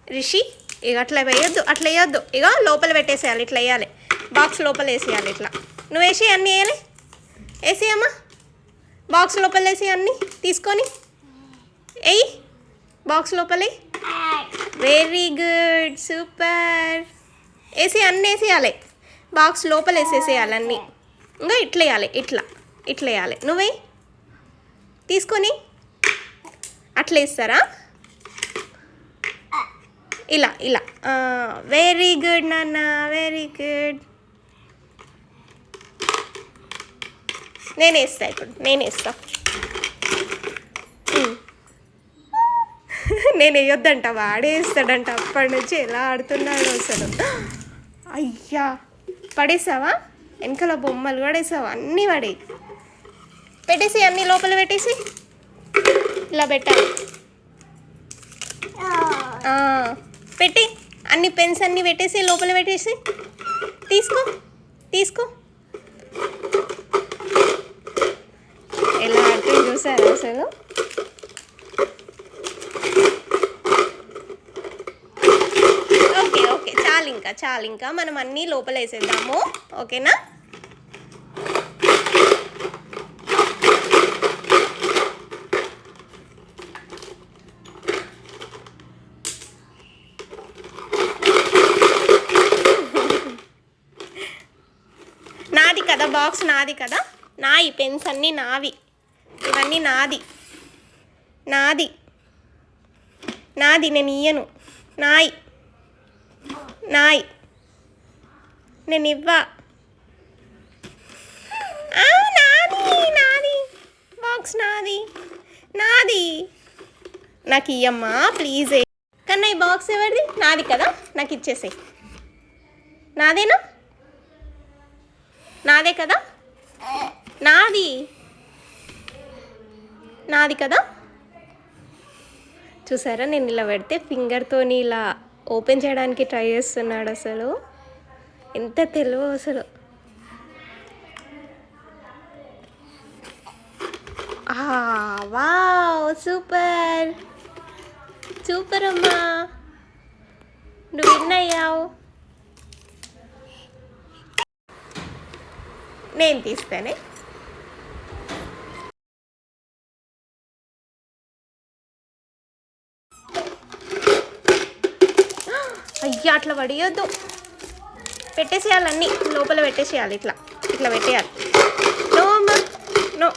రిషి ఇక అట్లా వేయొద్దు, అట్లా వేయొద్దు. ఇక లోపల పెట్టేసేయాలి, ఇట్లా వేయాలి, బాక్స్ లోపల వేసేయాలి ఇట్లా. నువ్వు వేసి అన్నీ వేయాలి, వేసి అమ్మా బాక్స్ లోపల వేసి అన్నీ తీసుకొని వేయి బాక్స్ లోపలే. Very good, super. వేసి అన్నీ వేసేయాలి, బాక్స్ లోపల వేసేసేయాలి అన్నీ. ఇంకా ఇట్లా వేయాలి, ఇట్లా ఇట్లా వేయాలి. నువ్వే తీసుకొని అట్లా వేస్తారా? ఇలా ఇలా. వెరీ గుడ్ నాన్న, వెరీ గుడ్. నేను వేస్తా ఇప్పుడు, నేను వేస్తా. నేను వేయొద్దంట, వాడేస్తాడంట. అప్పటి నుంచి ఎలా ఆడుతున్నాడు అసలు. అయ్యా పడేసావా? వెనకాల బొమ్మలు పడేసావా? అన్నీ పడే పెట్టేసి, అన్నీ లోపల పెట్టేసి ఇలా పెట్టాలి. పెట్టి అన్ని పెన్స్ అన్నీ పెట్టేసి లోపల పెట్టేసి తీసుకో తీసుకో. ఎలా ఆడితే చూసారు అసలు. ఓకే ఓకే, చాలు ఇంకా మనం అన్నీ లోపల వేసేద్దాము. ఓకేనా? నాది కదా బాక్స్, నాది కదా. ఈ పెన్స్ అన్నీ నావి, ఇవన్నీ నాది నాది నాది. నేను ఇయ్యను. నాయి నేను ఇవ్వా. నాది బాక్స్, నాది. నాకు ఇయ్యమ్మా ప్లీజ్. కన్నా ఈ బాక్స్ ఎవరిది? నాది కదా, నాకు ఇచ్చేసేయి. నాదేనా? నాదే కదా, నాది కదా. చూసారా, నేను ఇలా పెడితే ఫింగర్తోని ఇలా ఓపెన్ చేయడానికి ట్రై చేస్తున్నాడు. అసలు ఎంత తెలివి అసలు. వావ్, సూపర్ సూపర్ అమ్మా, నువ్వు విన్ అయ్యావు. నేను తీస్తానే. అయ్యా అట్లా పడియొద్దు, పెట్టేసేయాలి, అన్నీ లోపల పెట్టేసేయాలి. ఇట్లా ఇట్లా పెట్టేయాలి. నో అమ్మా, నో.